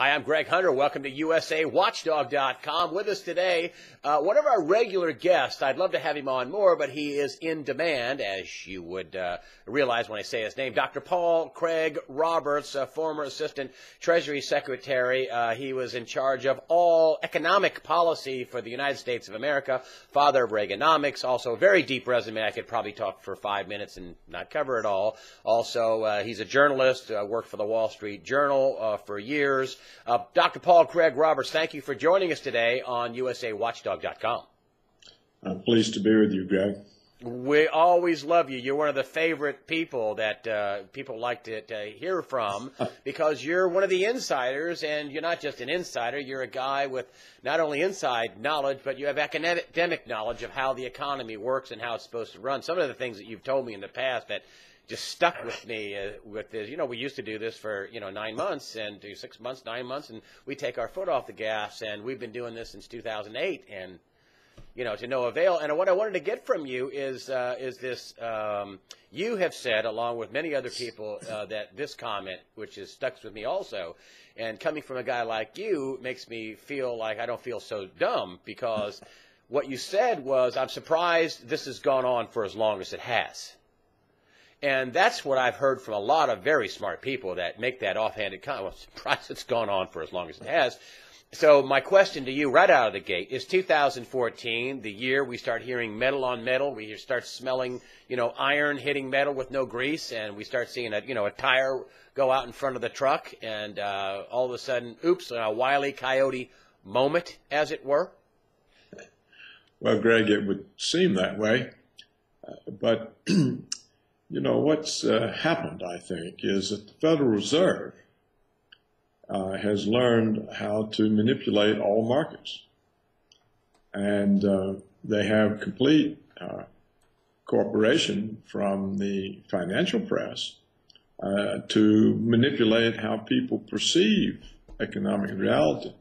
Hi, I'm Greg Hunter. Welcome to USAWatchdog.com. With us today, one of our regular guests. I'd love to have him on more, but he is in demand, as you would realize when I say his name. Dr. Paul Craig Roberts, a former Assistant Treasury Secretary. He was in charge of all economic policy for the United States of America, father of Reaganomics, also a very deep resume. I could probably talk for 5 minutes and not cover it all. Also, he's a journalist, worked for the Wall Street Journal for years. Dr. Paul Craig Roberts, thank you for joining us today on USAWatchdog.com. I'm pleased to be with you, Greg. We always love you. You're one of the favorite people that people like to hear from because you're one of the insiders, and you're not just an insider. You're a guy with not only inside knowledge, but you have academic knowledge of how the economy works and how it's supposed to run. Some of the things that you've told me in the past that just stuck with me with this. You know, we used to do this for, 9 months and do 6 months, 9 months, and we take our foot off the gas, and we've been doing this since 2008, and, to no avail. And what I wanted to get from you is this, you have said, along with many other people, that this comment, which has stuck with me also, and coming from a guy like you, makes me feel like I don't feel so dumb, because what you said was, I'm surprised this has gone on for as long as it has. And that's what I've heard from a lot of very smart people that make that offhanded comment. Well, I'm surprised it's gone on for as long as it has. So my question to you right out of the gate is 2014, the year we start hearing metal on metal, we start smelling, iron hitting metal with no grease, and we start seeing a tire go out in front of the truck, and all of a sudden, oops, a Wile E. Coyote moment, as it were? Well, Greg, it would seem that way, but what's happened, I think, is that the Federal Reserve has learned how to manipulate all markets. And they have complete cooperation from the financial press to manipulate how people perceive economic reality.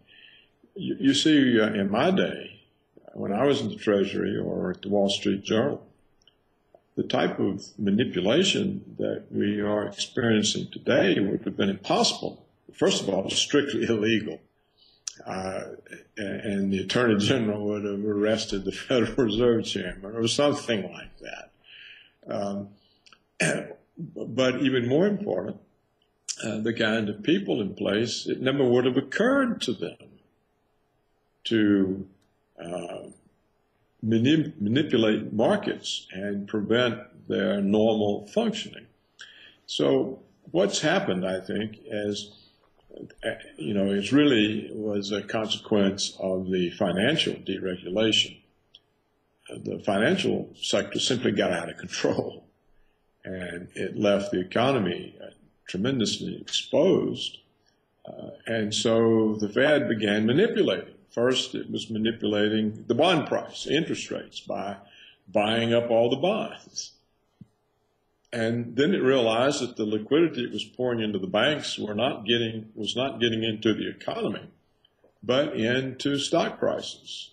You see, in my day, when I was in the Treasury or at the Wall Street Journal, the type of manipulation that we are experiencing today would have been impossible. First of all, it's strictly illegal. And the Attorney General would have arrested the Federal Reserve Chairman or something like that. But even more important, the kind of people in place, it never would have occurred to them to manipulate markets and prevent their normal functioning. So what's happened, I think, is, it really was a consequence of the financial deregulation. The financial sector simply got out of control, and it left the economy tremendously exposed. And so the Fed began manipulating. First, it was manipulating the bond price, interest rates, by buying up all the bonds. And then it realized that the liquidity it was pouring into the banks was not getting into the economy, but into stock prices.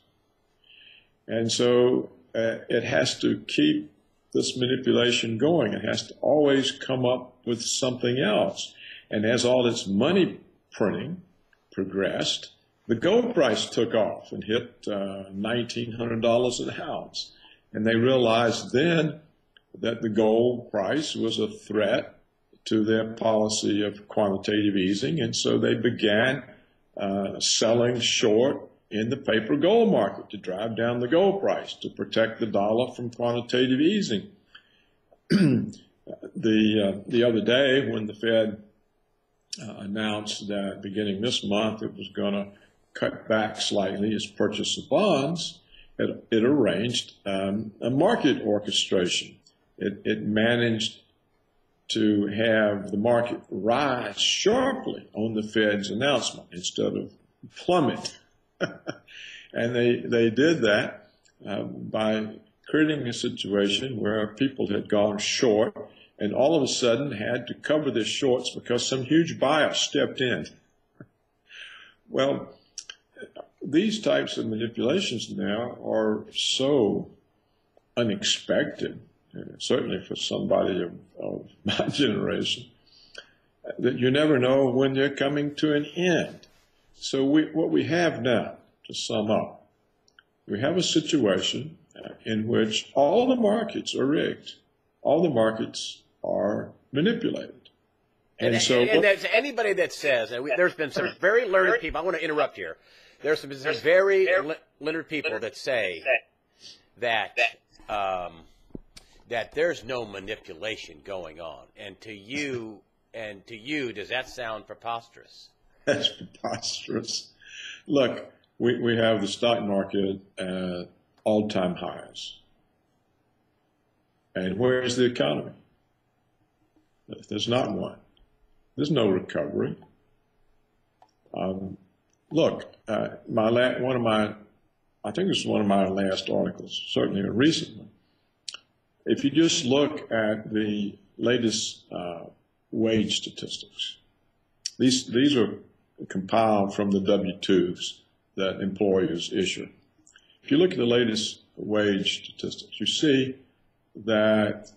And so it has to keep this manipulation going. It has to always come up with something else. And as all this money printing progressed, the gold price took off and hit $1,900 an ounce. And they realized then that the gold price was a threat to their policy of quantitative easing. And so they began selling short in the paper gold market to drive down the gold price, to protect the dollar from quantitative easing. The other day, when the Fed announced that beginning this month it was going to cut back slightly its purchase of bonds, it arranged a market orchestration. It managed to have the market rise sharply on the Fed's announcement instead of plummet. And they did that by creating a situation where people had gone short and all of a sudden had to cover their shorts because some huge buyer stepped in. Well, these types of manipulations now are so unexpected, certainly for somebody of my generation, that you never know when they're coming to an end. So what we have now, to sum up, we have a situation in which all the markets are rigged. All the markets are manipulated. And there's anybody that says, and there's been some very learned people, I want to interrupt here. There's some very learned people that say that that there's no manipulation going on. And to you, does that sound preposterous? That's preposterous. Look, we have the stock market at all-time highs. And where is the economy? There's not one. There's no recovery. Look, I think this is one of my last articles, certainly a recent one. If you just look at the latest wage statistics, these are compiled from the W-2s that employers issue. If you look at the latest wage statistics, you see that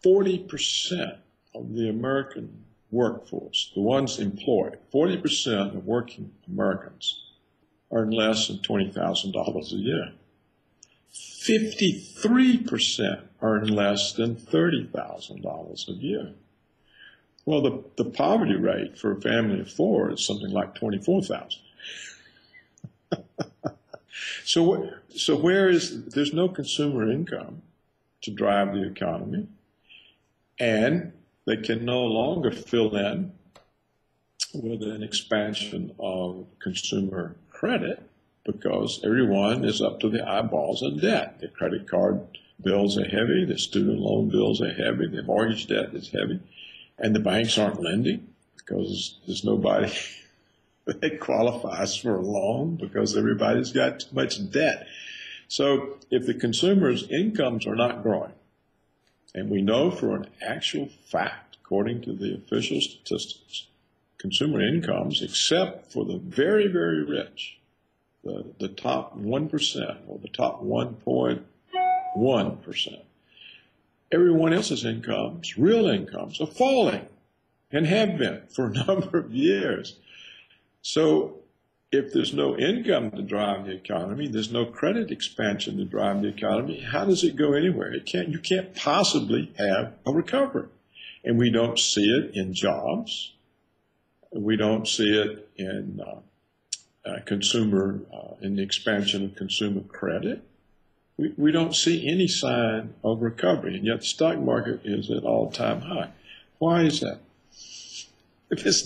40% of the American workforce, the ones employed, 40% of working Americans earn less than $20,000 a year. 53% earn less than $30,000 a year. Well, the poverty rate for a family of four is something like 24,000. So there's no consumer income to drive the economy, and they can no longer fill in with an expansion of consumer credit because everyone is up to the eyeballs in debt. Their credit card bills are heavy, their student loan bills are heavy, their mortgage debt is heavy, and the banks aren't lending because there's nobody that qualifies for a loan because everybody's got too much debt. So if the consumer's incomes are not growing, and we know for an actual fact, according to the official statistics, consumer incomes, except for the very, very rich, the top 1% or the top 1.1%, everyone else's incomes, real incomes, are falling and have been for a number of years. So if there's no income to drive the economy, there's no credit expansion to drive the economy, how does it go anywhere? You can't possibly have a recovery. And we don't see it in jobs. We don't see it in in the expansion of consumer credit. We don't see any sign of recovery, and yet the stock market is at all-time high. Why is that? If it's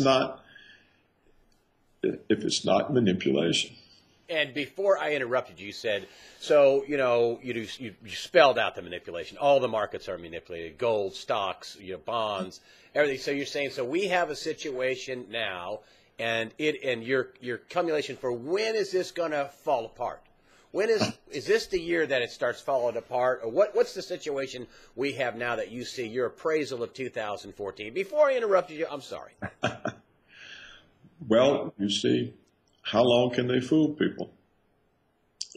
not manipulation. And before I interrupted you, said, so, you spelled out the manipulation. All the markets are manipulated, gold, stocks, bonds, everything. So you're saying, so we have a situation now, and your cumulation for when is this going to fall apart? When is this the year that it starts falling apart? Or what's the situation we have now that you see your appraisal of 2014? Before I interrupted you, I'm sorry. Well, you see, how long can they fool people?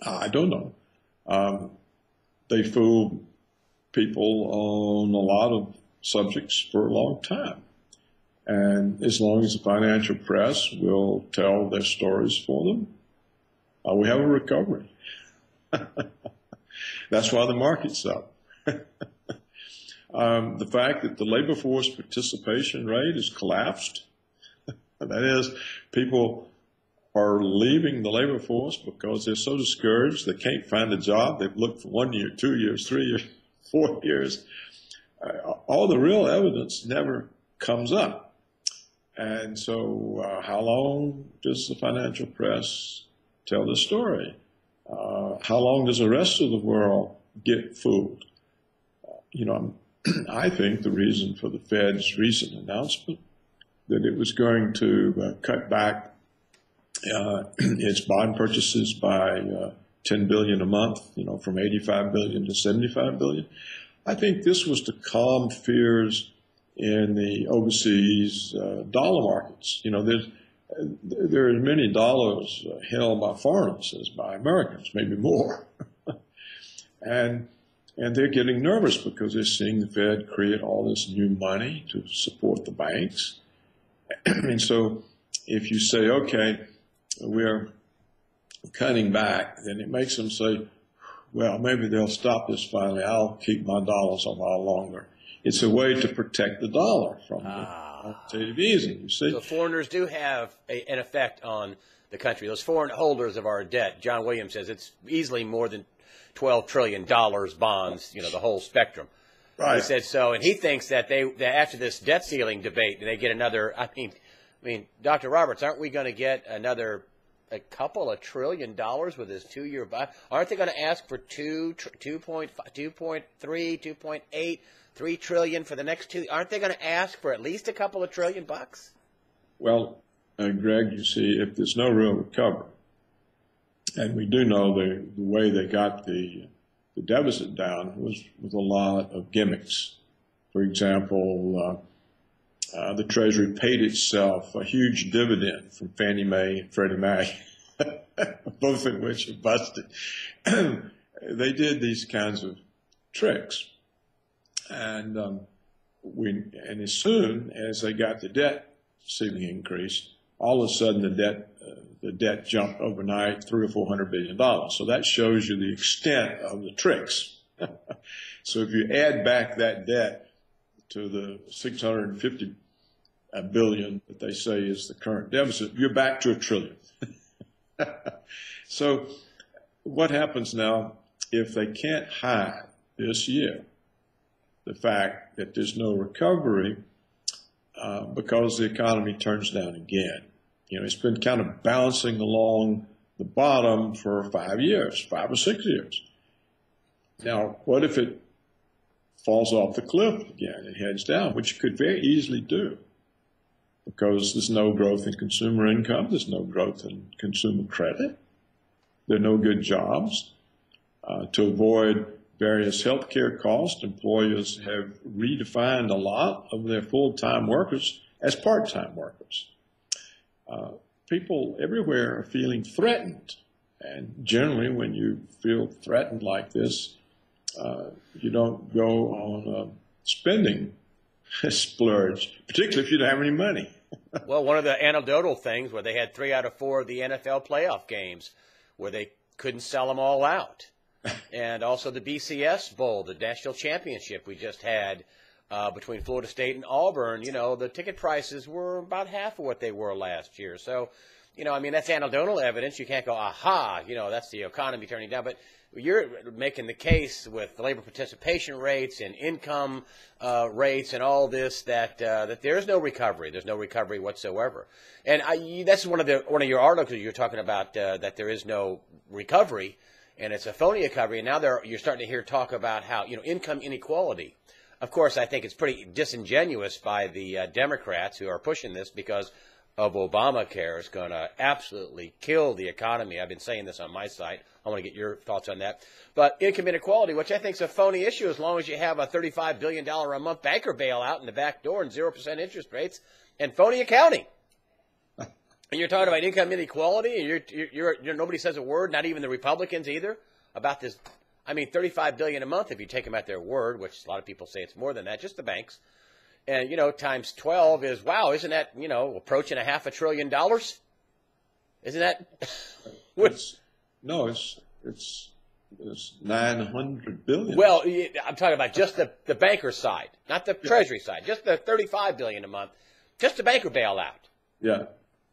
I don't know. They fool people on a lot of subjects for a long time. And as long as the financial press will tell their stories for them, we have a recovery. That's why the market's up. The fact that the labor force participation rate has collapsed, that is, people are leaving the labor force because they're so discouraged they can't find a job. They've looked for 1 year, 2 years, 3 years, 4 years. All the real evidence never comes up. And so how long does the financial press tell the story? How long does the rest of the world get fooled? I think the reason for the Fed's recent announcement that it was going to cut back its bond purchases by $10 billion a month, from $85 billion to $75 billion. I think this was to calm fears in the overseas dollar markets. There are many dollars held by foreigners as by Americans, maybe more. and they're getting nervous because they're seeing the Fed create all this new money to support the banks. And so if you say, okay, we're cutting back, then it makes them say, well, maybe they'll stop this finally. I'll keep my dollars a while longer. It's a way to protect the dollar from the quantitative easing, you see. So foreigners do have an effect on the country. Those foreign holders of our debt, John Williams says it's easily more than $12 trillion bonds, the whole spectrum. Right. He said so, and he thinks that that after this debt ceiling debate, they get another. I mean, Dr. Roberts, aren't we going to get a couple of $1 trillion with this 2-year bond? Aren't they going to ask for 2.5, 2.3, 2.8, $3 trillion for the next 2? Aren't they going to ask for at least a couple of $1 trillion? Well, Greg, you see, if there's no real recovery, and we do know the way they got the deficit down was with a lot of gimmicks. For example, the Treasury paid itself a huge dividend from Fannie Mae and Freddie Mac, both of which are busted. They did these kinds of tricks. And as soon as they got the debt ceiling increased, all of a sudden the debt jumped overnight $300 or $400 billion. So that shows you the extent of the tricks. So if you add back that debt to the $650 billion that they say is the current deficit, you're back to $1 trillion. So what happens now if they can't hide this year the fact that there's no recovery because the economy turns down again? It's been kind of bouncing along the bottom for 5 years, 5 or 6 years. Now, what if it falls off the cliff again and heads down, which it could very easily do, because there's no growth in consumer income, there's no growth in consumer credit, there are no good jobs. To avoid various health care costs, employers have redefined a lot of their full-time workers as part-time workers. People everywhere are feeling threatened. And generally, when you feel threatened like this, you don't go on a spending splurge, particularly if you don't have any money. Well, one of the anecdotal things where they had 3 out of 4 of the NFL playoff games where they couldn't sell them all out. And also the BCS Bowl, the national championship we just had between Florida State and Auburn, the ticket prices were about half of what they were last year. So, that's anecdotal evidence. You can't go, aha, that's the economy turning down. But you're making the case with labor participation rates and income rates and all this that there's no recovery. There's no recovery whatsoever. And that's one of your articles you're talking about that there is no recovery, and it's a phony recovery. And now you're starting to hear talk about how income inequality. Of course, I think it's pretty disingenuous by the Democrats who are pushing this because of Obamacare is going to absolutely kill the economy. I've been saying this on my site. I want to get your thoughts on that. But income inequality, which I think is a phony issue as long as you have a $35 billion a month banker bailout in the back door and 0% interest rates and phony accounting. And you're talking about income inequality, and you're nobody says a word, not even the Republicans either, about this. I mean, $35 billion a month if you take them at their word, which a lot of people say it's more than that, just the banks. And, times 12 is, wow, isn't that, approaching $500 billion? Isn't that? It's 900 billion. Well, I'm talking about just the banker side, not the Treasury side, just the $35 billion a month, just the banker bailout. Yeah.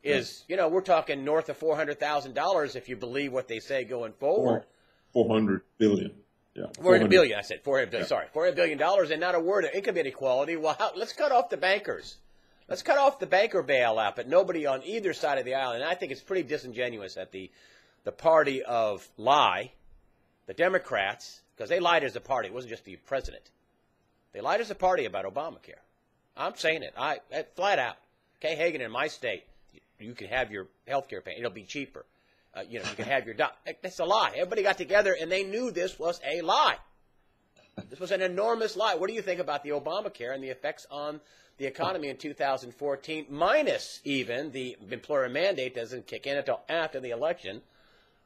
We're talking north of $400,000 if you believe what they say going forward. 400 billion. Yeah. 400 billion, I said. 400 billion, yeah. Sorry. $400 billion and not a word of income inequality. Well, let's cut off the bankers. Let's cut off the banker bailout, but nobody on either side of the aisle. And I think it's pretty disingenuous that the party of lie, the Democrats, because they lied as a party. It wasn't just the president. They lied as a party about Obamacare. I'm saying it. Flat out. Kay Hagan in my state, you can have your health care pay. It'll be cheaper. You can have your doc. That's a lie. Everybody got together, and they knew this was a lie. This was an enormous lie. What do you think about the Obamacare and the effects on the economy in 2014, minus even the employer mandate doesn't kick in until after the election?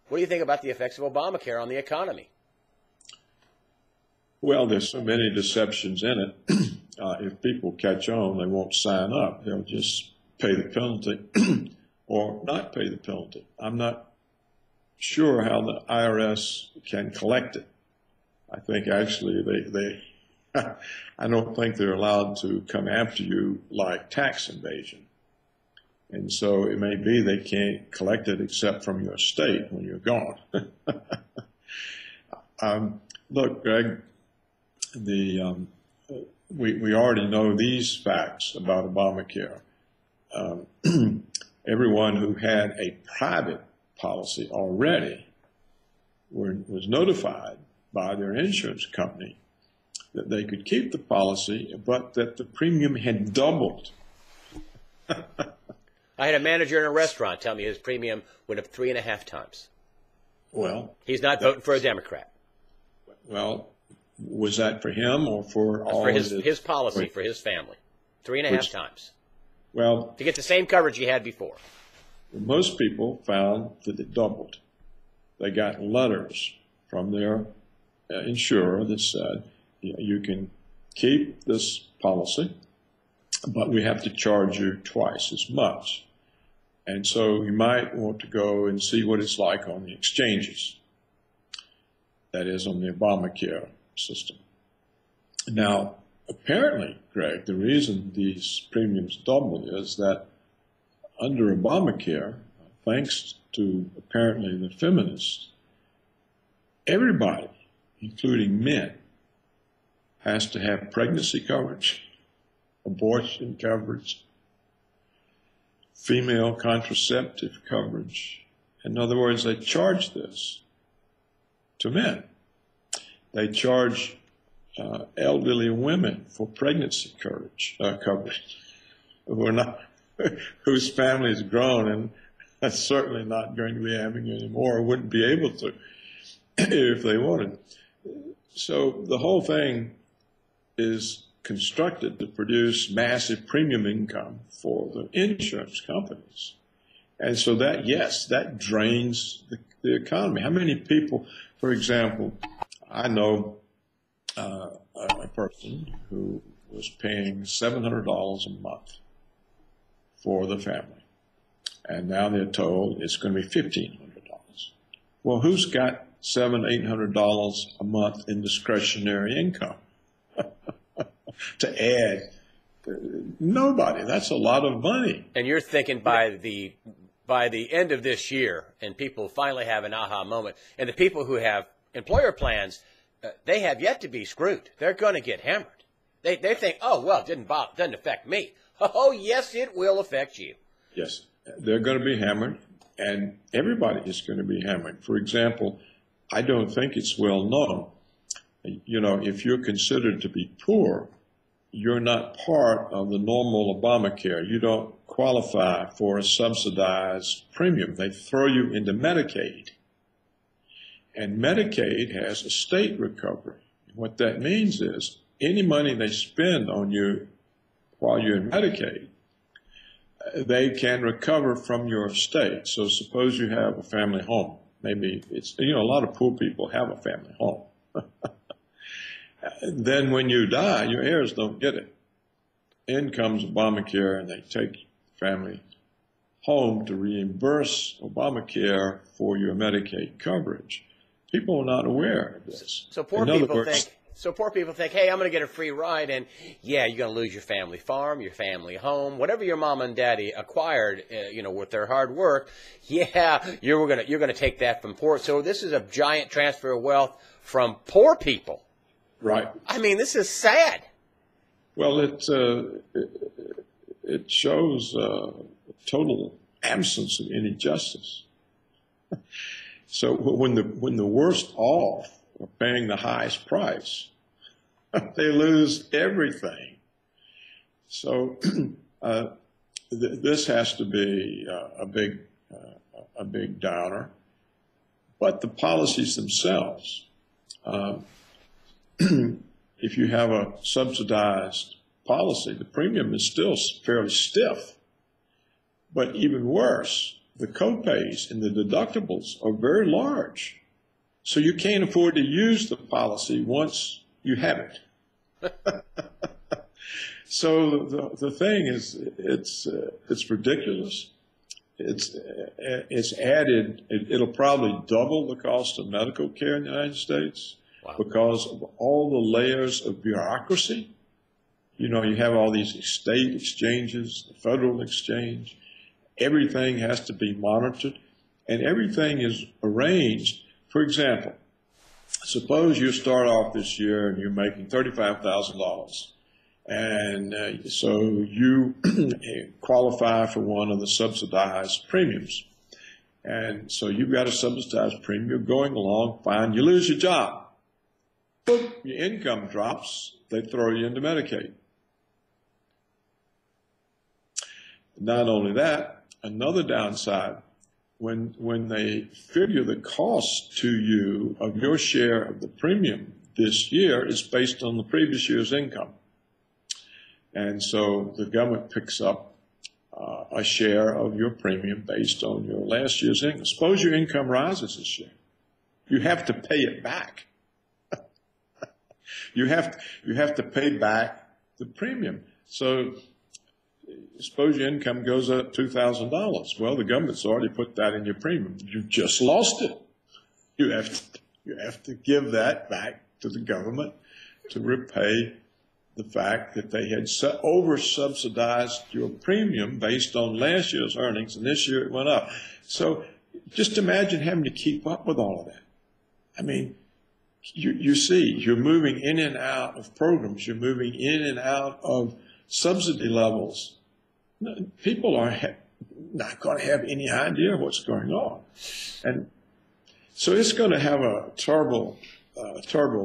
What do you think about the effects of Obamacare on the economy? Well, there's so many deceptions in it. If people catch on, they won't sign up. They'll just pay the penalty or not pay the penalty. I'm not sure how the IRS can collect it. I think actually I don't think they're allowed to come after you like tax evasion. And so it may be they can't collect it except from your state when you're gone. Look, Greg, we already know these facts about Obamacare. Everyone who had a private policy already was notified by their insurance company that they could keep the policy, but that the premium had doubled. I had a manager in a restaurant tell me his premium went up 3.5 times. Well, he's not voting for a Democrat. Well, was that for him or for all for his policy for his family? 3.5 times. Well, to get the same coverage he had before. Most people found that it doubled. They got letters from their insurer that said, you can keep this policy, but we have to charge you twice as much. And so you might want to go and see what it's like on the exchanges. That is, on the Obamacare system. Now, apparently, Greg, the reason these premiums doubled is that under Obamacare, thanks to apparently the feminists, everybody, including men, has to have pregnancy coverage, abortion coverage, female contraceptive coverage. In other words, they charge this to men. They charge elderly women for pregnancy coverage whose family is grown and that's certainly not going to be having any more, wouldn't be able to if they wanted. So the whole thing is constructed to produce massive premium income for the insurance companies. And so that, yes, that drains the economy. How many people, for example, I know a person who was paying $700 a month for the family. And now they're told it's going to be $1,500. Well, who's got $700-800 a month in discretionary income to add? Nobody. That's a lot of money. And you're thinking by the end of this year, and people finally have an aha moment, and the people who have employer plans, they have yet to be screwed. They're going to get hammered. They think, oh, well, it doesn't affect me. Oh, yes, it will affect you. Yes, they're going to be hammered, and everybody is going to be hammered. For example, I don't think it's well known. You know, if you're considered to be poor, you're not part of the normal Obamacare. You don't qualify for a subsidized premium. They throw you into Medicaid. And Medicaid has a state recovery. What that means is any money they spend on you while you're in Medicaid, they can recover from your estate. So suppose you have a family home. Maybe it's, you know, a lot of poor people have a family home. Then when you die, your heirs don't get it. In comes Obamacare, and they take family home to reimburse Obamacare for your Medicaid coverage. People are not aware of this. So poor people think, hey, I'm going to get a free ride, and yeah, you're going to lose your family farm, your family home, whatever your mom and daddy acquired, with their hard work. Yeah, you're going to take that from poor. So this is a giant transfer of wealth from poor people. Right. I mean, this is sad. Well, it shows a total absence of any justice. So when the worst off are paying the highest price, they lose everything. So this has to be a big downer. But the policies themselves. If you have a subsidized policy, the premium is still fairly stiff. But even worse, the copays and the deductibles are very large. So you can't afford to use the policy once you have it. So the thing is, it's ridiculous. It's added. It'll probably double the cost of medical care in the United States. Wow. Because of all the layers of bureaucracy. You know, you have all these state exchanges, the federal exchange. Everything has to be monitored, and everything is arranged. For example, suppose you start off this year and you're making $35,000. And so you qualify for one of the subsidized premiums. And so you've got a subsidized premium. You're going along fine. You lose your job. Boom, your income drops. They throw you into Medicaid. Not only that, another downside, when they figure the cost to you of your share of the premium this year is based on the previous year's income. And so the government picks up a share of your premium based on your last year's income. Suppose your income rises this year. You have to pay it back. You have to pay back the premium. So suppose your income goes up $2,000. Well, the government's already put that in your premium. You just lost it. You have to give that back to the government to repay the fact that they had over-subsidized your premium based on last year's earnings, and this year it went up. So just imagine having to keep up with all of that. I mean, you see, you're moving in and out of programs. You're moving in and out of subsidy levels. People are not going to have any idea what's going on. And so it's going to have a terrible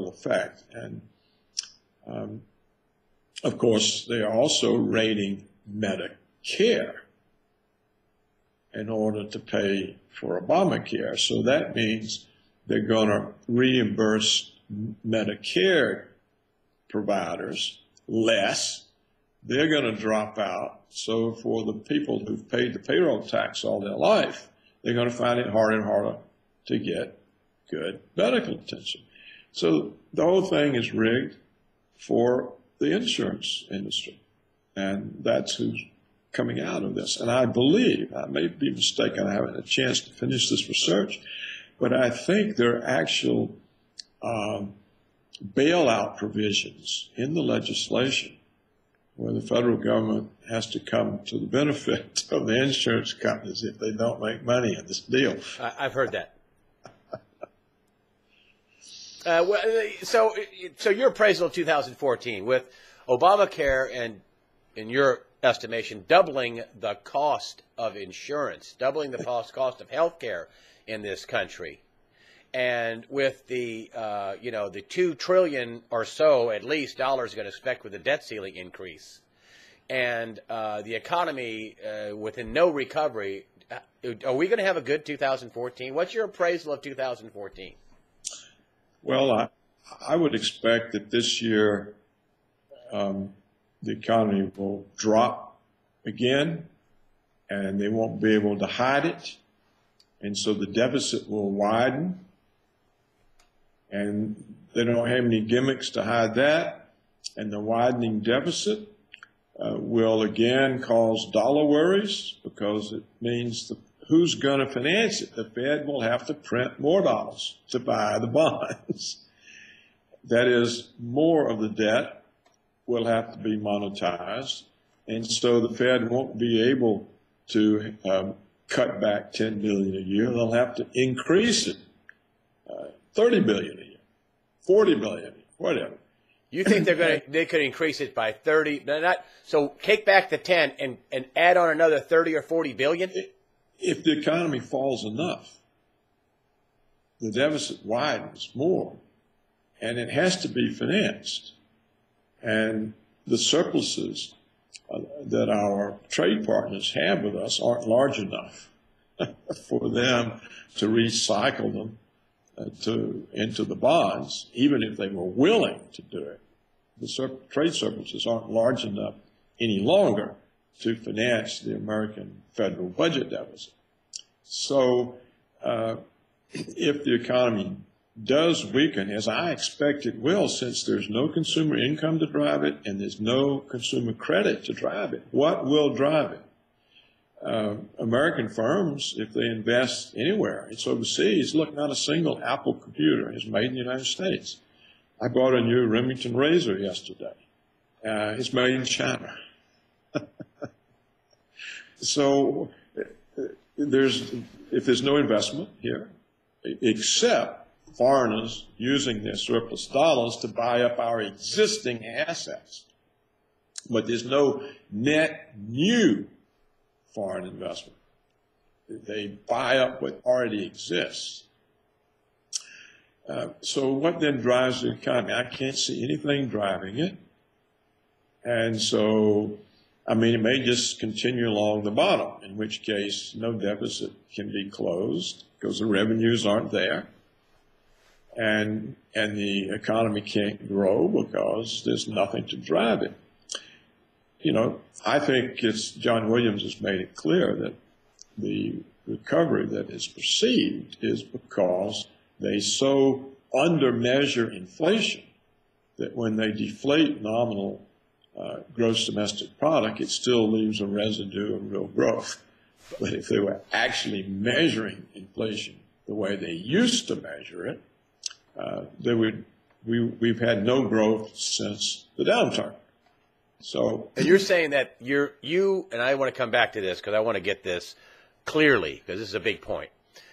effect. And of course, they are also raiding Medicare in order to pay for Obamacare. So that means they're going to reimburse Medicare providers less. They're going to drop out. So for the people who've paid the payroll tax all their life, they're going to find it harder and harder to get good medical attention. So the whole thing is rigged for the insurance industry. And that's who's coming out of this. And I believe, I may be mistaken, I haven't had a chance to finish this research, but I think there are actual bailout provisions in the legislation where the federal government has to come to the benefit of the insurance companies if they don't make money in this deal. I've heard that. So your appraisal of 2014 with Obamacare and, in your estimation, doubling the cost of insurance, doubling the cost of health care in this country, and with the the $2 trillion or so at least dollars going to expect with the debt ceiling increase, and the economy within no recovery, are we going to have a good 2014? What's your appraisal of 2014? Well, I would expect that this year the economy will drop again, and they won't be able to hide it, and so the deficit will widen, and they don't have any gimmicks to hide that, and the widening deficit will again cause dollar worries because it means who's going to finance it? The Fed will have to print more dollars to buy the bonds. That is, more of the debt will have to be monetized, and so the Fed won't be able to cut back $10 billion a year. They'll have to increase it, $30 billion a year, $40 billion a year, whatever. You think they could increase it by 30? So take back the 10 and add on another 30 or 40 billion? If the economy falls enough, the deficit widens more, and it has to be financed. And the surpluses that our trade partners have with us aren't large enough for them to recycle them into the bonds, even if they were willing to do it. The trade surpluses aren't large enough any longer to finance the American federal budget deficit. So if the economy does weaken, as I expect it will, since there's no consumer income to drive it and there's no consumer credit to drive it, what will drive it? American firms, if they invest anywhere, it's overseas. Look, not a single Apple computer is made in the United States. I bought a new Remington razor yesterday. It's made in China. So if there's no investment here, except foreigners using their surplus dollars to buy up our existing assets, but there's no net new foreign investment. They buy up what already exists. So what then drives the economy? I can't see anything driving it. And so, I mean, it may just continue along the bottom, in which case no deficit can be closed because the revenues aren't there. And the economy can't grow because there's nothing to drive it. You know, I think John Williams has made it clear that the recovery that is perceived is because they so undermeasure inflation that when they deflate nominal gross domestic product, it still leaves a residue of real growth. But if they were actually measuring inflation the way they used to measure it, we've had no growth since the downturn. So, and you're saying that you and I want to come back to this because I want to get this clearly because this is a big point.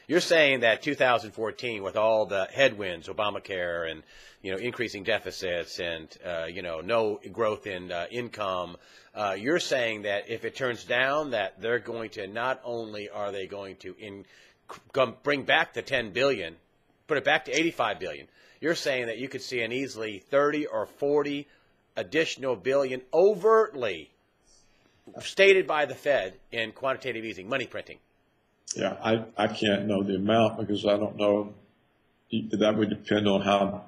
You're saying that 2014, with all the headwinds, Obamacare and increasing deficits and no growth in income, you're saying that if it turns down, that they're going to not only are they going to bring back the 10 billion, put it back to 85 billion. You're saying that you could see an easily 30 or 40 additional billion overtly stated by the Fed in quantitative easing, money printing. Yeah, I can't know the amount because I don't know. That would depend on how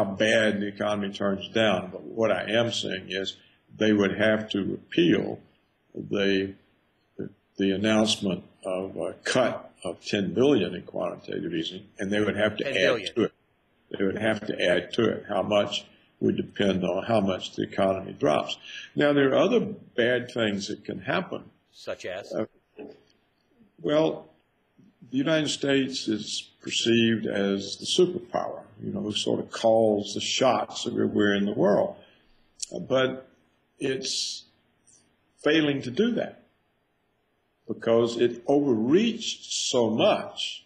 bad the economy turns down. But what I am saying is they would have to repeal the announcement of a cut of 10 billion in quantitative easing, and they would have to add to it. They would have to add to it. How much would depend on how much the economy drops. Now, there are other bad things that can happen. Such as? Well, the United States is perceived as the superpower, who sort of calls the shots everywhere in the world. But it's failing to do that because it overreached so much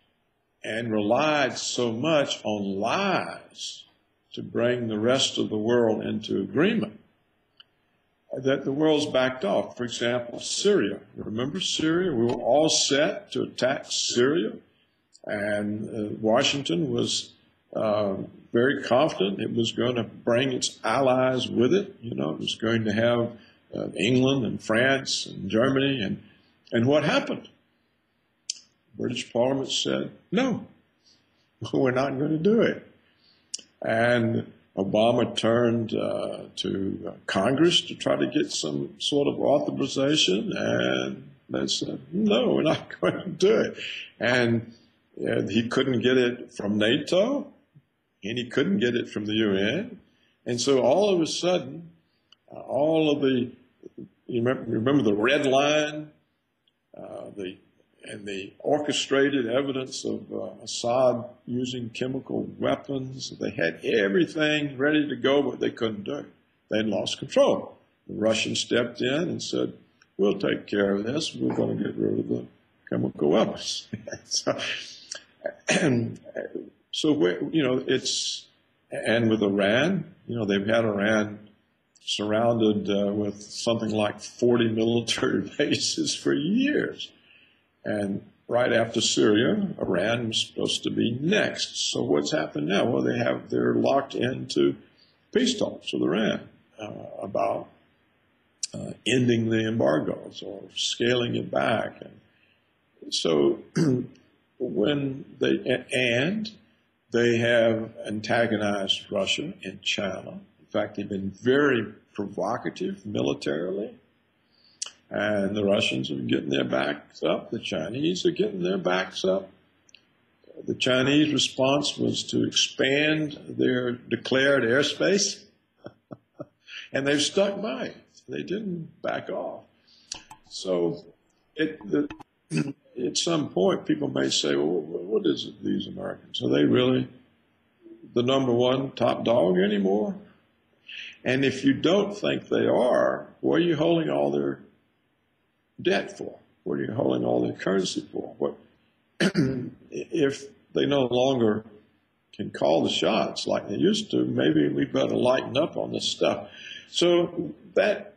and relied so much on lies to bring the rest of the world into agreement that the world's backed off. For example, Syria. Remember Syria? We were all set to attack Syria, and Washington was very confident it was going to bring its allies with it. It was going to have England and France and Germany. And what happened? The British Parliament said, no, we're not going to do it. And Obama turned to Congress to try to get some sort of authorization, and they said, no, we're not going to do it. And he couldn't get it from NATO, and he couldn't get it from the UN. And so all of a sudden, you remember the red line, the orchestrated evidence of Assad using chemical weapons. They had everything ready to go, but they couldn't do it. They'd lost control. The Russians stepped in and said, we'll take care of this. We're going to get rid of the chemical weapons. And with Iran, they've had Iran surrounded with something like 40 military bases for years. And right after Syria, Iran was supposed to be next. So what's happened now? Well, they're locked into peace talks with Iran about ending the embargoes or scaling it back. And so they have antagonized Russia and China. In fact, they've been very provocative militarily. And the Russians are getting their backs up. The Chinese are getting their backs up. The Chinese response was to expand their declared airspace, and they've stuck by it. They didn't back off. So at some point, people may say, well, what is it, these Americans? Are they really the number one top dog anymore? And if you don't think they are, what are you holding all their debt for? What are you holding all their currency for? What if they no longer can call the shots like they used to, maybe we better lighten up on this stuff. So that,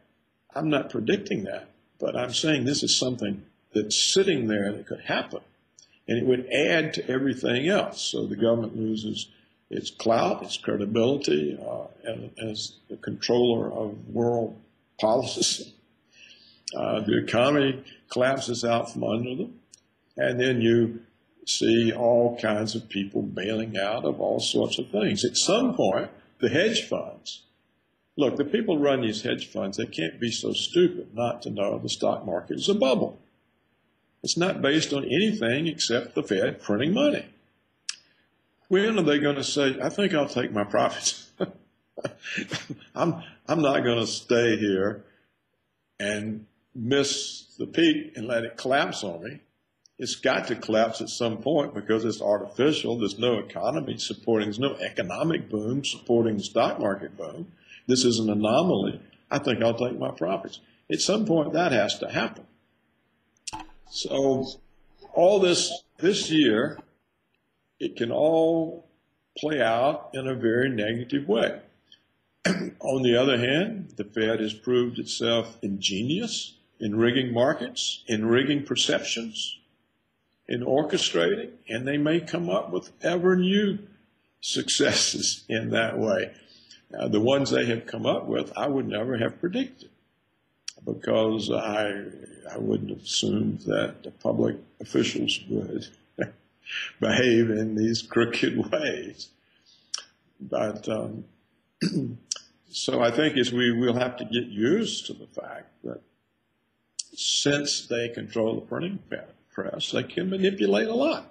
I'm not predicting that, but I'm saying this is something that's sitting there that could happen. And it would add to everything else. So the government loses its clout, its credibility as the controller of world policy. The economy collapses out from under them. And then you see all kinds of people bailing out of all sorts of things. At some point, the hedge funds, look, the people who run these hedge funds, they can't be so stupid not to know the stock market is a bubble. It's not based on anything except the Fed printing money. When are they going to say, I think I'll take my profits? I'm not going to stay here and miss the peak and let it collapse on me. It's got to collapse at some point because it's artificial. There's no economy supporting, there's no economic boom supporting the stock market boom. This is an anomaly. I think I'll take my profits. At some point, that has to happen. So all this year, it can all play out in a very negative way. On the other hand, the Fed has proved itself ingenious in rigging markets, in rigging perceptions, in orchestrating, and they may come up with ever new successes in that way. The ones they have come up with, I would never have predicted, because I wouldn't have assumed that the public officials would behave in these crooked ways. But so I think we'll have to get used to the fact that since they control the printing press, they can manipulate a lot.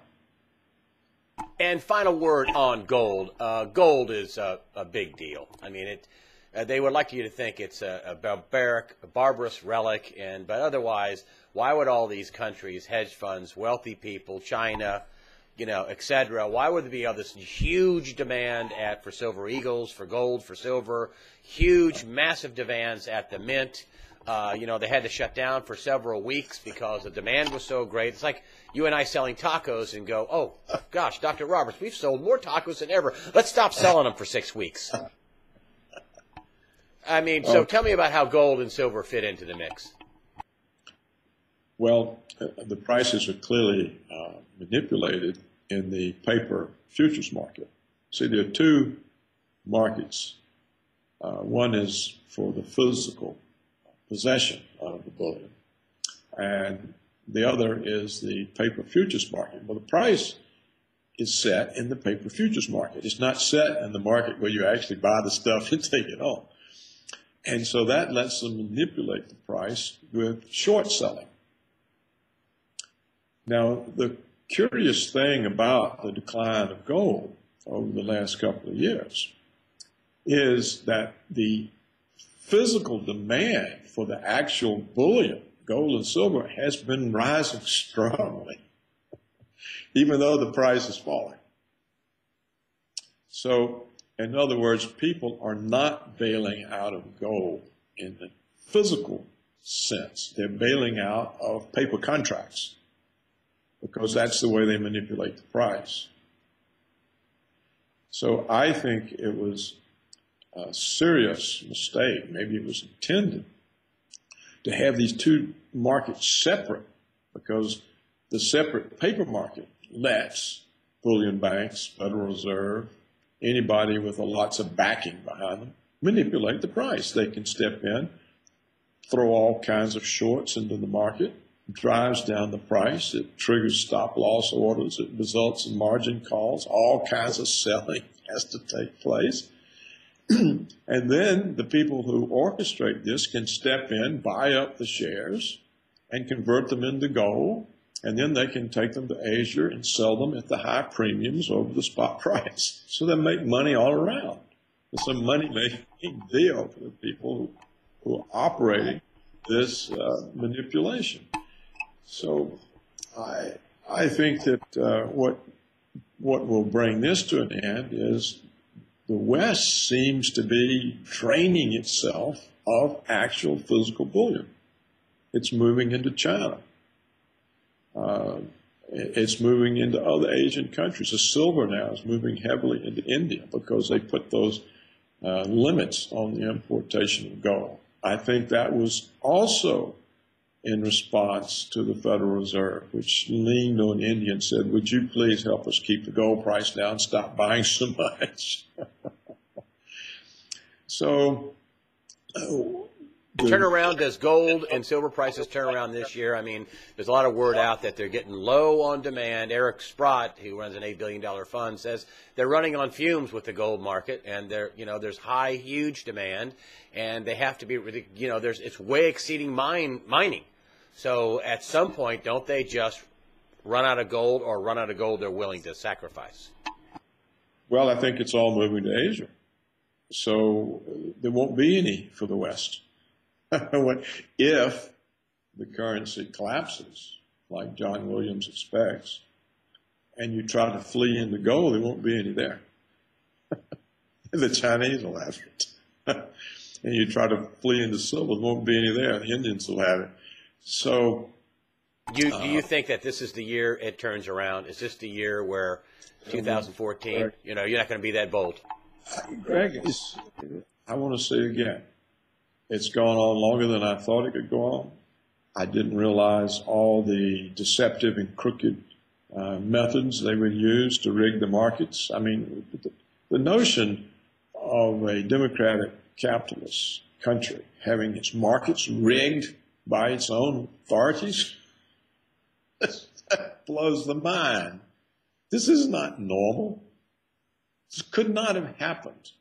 And final word on gold. Gold is a big deal. I mean, they would like you to think it's a barbaric, a barbarous relic, but otherwise, why would all these countries, hedge funds, wealthy people, China, et cetera, why would there be all this huge demand for silver eagles, for gold, for silver, huge, massive demands at the mint? They had to shut down for several weeks because the demand was so great. It's like you and I selling tacos and go, oh, gosh, Dr. Roberts, we've sold more tacos than ever. Let's stop selling them for 6 weeks. I mean, so tell me about how gold and silver fit into the mix. Well, the prices are clearly manipulated in the paper futures market. See, there are two markets. One is for the physical possession of the bullion, and the other is the paper futures market. Well, the price is set in the paper futures market. It's not set in the market where you actually buy the stuff and take it home. And so that lets them manipulate the price with short selling. Now, the curious thing about the decline of gold over the last couple of years is that the physical demand for the actual bullion, gold and silver, has been rising strongly, even though the price is falling. So, in other words, people are not bailing out of gold in the physical sense. They're bailing out of paper contracts because that's the way they manipulate the price. So I think it was a serious mistake, maybe it was intended, to have these two markets separate, because the separate paper market lets bullion banks, Federal Reserve, anybody with lots of backing behind them, manipulate the price. They can step in, throw all kinds of shorts into the market, drives down the price, it triggers stop loss orders, it results in margin calls, all kinds of selling has to take place. And then the people who orchestrate this can step in, buy up the shares, and convert them into gold, and then they can take them to Asia and sell them at the high premiums over the spot price. So they make money all around. It's a money-making deal for the people who are operating this manipulation. So I think that what will bring this to an end is the West seems to be draining itself of actual physical bullion. It's moving into China. It's moving into other Asian countries. The silver now is moving heavily into India because they put those limits on the importation of gold. I think that was also in response to the Federal Reserve, which leaned on India and said, would you please help us keep the gold price down, stop buying so much? So turn around, does gold and silver prices turn around this year? I mean, there's a lot of word out that they're getting low on demand. Eric Sprott, who runs an $8 billion fund, says they're running on fumes with the gold market, and there's high, huge demand, and they have to be, it's way exceeding mining. So at some point, don't they just run out of gold, or run out of gold they're willing to sacrifice? Well, I think it's all moving to Asia. So there won't be any for the West. If the currency collapses, like John Williams expects, and you try to flee into gold, there won't be any there. The Chinese will have it. And you try to flee into silver, there won't be any there. The Indians will have it. So, do you think that this is the year it turns around? Is this the year where 2014, you're not going to be that bold? Greg, I want to say again, it's gone on longer than I thought it could go on. I didn't realize all the deceptive and crooked methods they would use to rig the markets. I mean, the notion of a democratic capitalist country having its markets rigged by its own authorities, that blows the mind. This is not normal. This could not have happened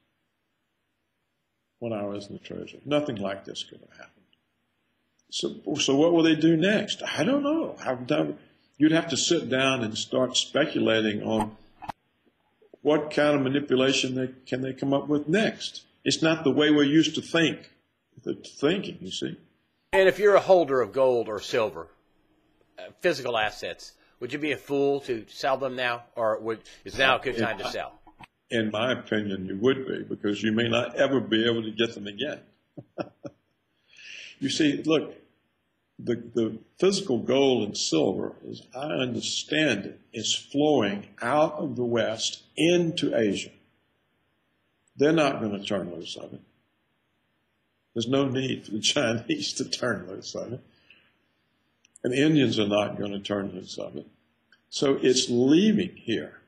when I was in the Treasury. Nothing like this could have happened. So what will they do next? I don't know. You'd have to sit down and start speculating on what kind of manipulation can they come up with next. It's not the way we're used to thinking, you see. And if you're a holder of gold or silver, physical assets, would you be a fool to sell them now, or is now a good time to sell? In my opinion, you would be, because you may not ever be able to get them again. You see, look, the physical gold and silver, as I understand it, is flowing out of the West into Asia. They're not going to turn loose of it. There's no need for the Chinese to turn loose of it. And the Indians are not going to turn loose of it. So it's leaving here.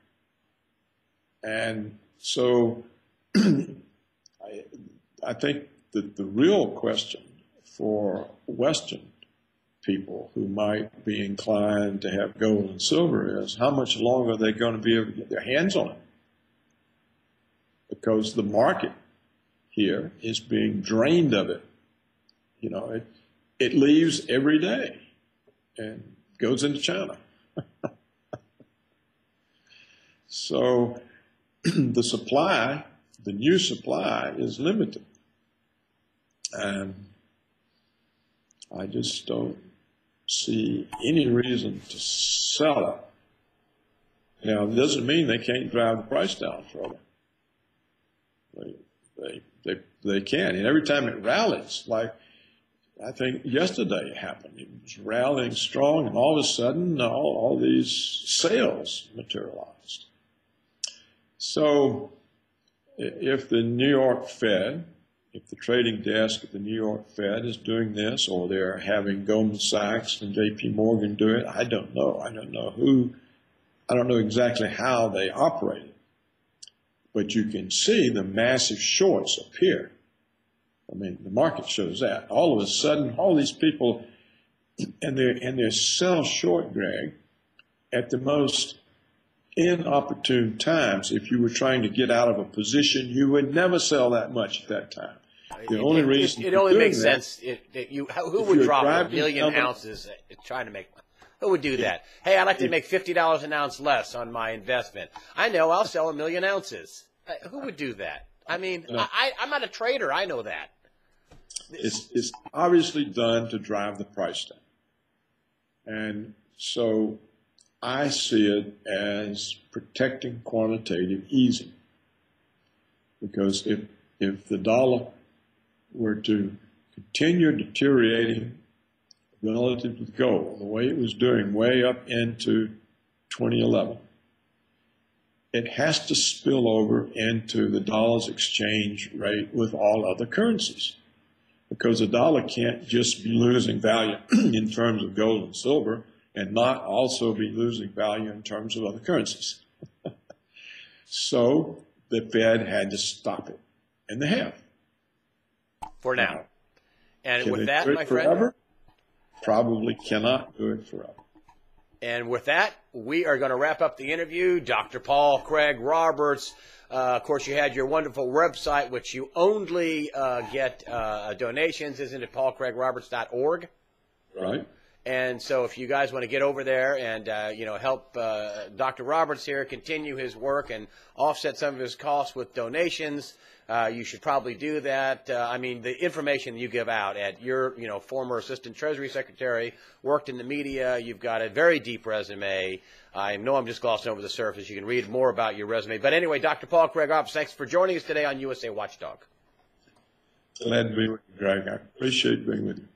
And so I think that the real question for Western people who might be inclined to have gold and silver is, how much longer are they going to be able to get their hands on it? Because the market here is being drained of it. It leaves every day and goes into China. So the new supply is limited. And I just don't see any reason to sell it. Now, it doesn't mean they can't drive the price down further. They can. And every time it rallies, like I think yesterday it happened, it was rallying strong, and all of a sudden all these sales materialized. So if the New York Fed, if the trading desk at the New York Fed is doing this, or they're having Goldman Sachs and J.P. Morgan do it, I don't know. I don't know exactly how they operate it. But you can see the massive shorts appear. I mean, the market shows that. All of a sudden, all these people, and they're sell short, Greg, at the most inopportune times. If you were trying to get out of a position, you would never sell that much at that time. The only reason it only makes sense that who would drop 1 million ounces trying to make money? Who would do that? Hey, I'd like to make $50 an ounce less on my investment. I know I'll sell 1 million ounces. Who would do that? I mean, I'm not a trader. I know that. It's obviously done to drive the price down. And so I see it as protecting quantitative easing. Because if the dollar were to continue deteriorating relative to gold, the way it was doing way up into 2011, it has to spill over into the dollar's exchange rate with all other currencies. Because the dollar can't just be losing value in terms of gold and silver and not also be losing value in terms of other currencies. So the Fed had to stop it, and they have. For now. And Can with they that, do it my forever? friend, Probably cannot do it forever. and with that, we are going to wrap up the interview. Dr. Paul Craig Roberts. Of course, you had your wonderful website, which you only get donations, isn't it? paulcraigroberts.org. Right. And so if you guys want to get over there and, help Dr. Roberts here continue his work and offset some of his costs with donations, you should probably do that. The information you give out at your, former Assistant Treasury Secretary, worked in the media, you've got a very deep resume. I know I'm just glossing over the surface. You can read more about your resume. But anyway, Dr. Paul Craig Roberts, thanks for joining us today on USA Watchdog. Glad to be with you, Greg. I appreciate being with you.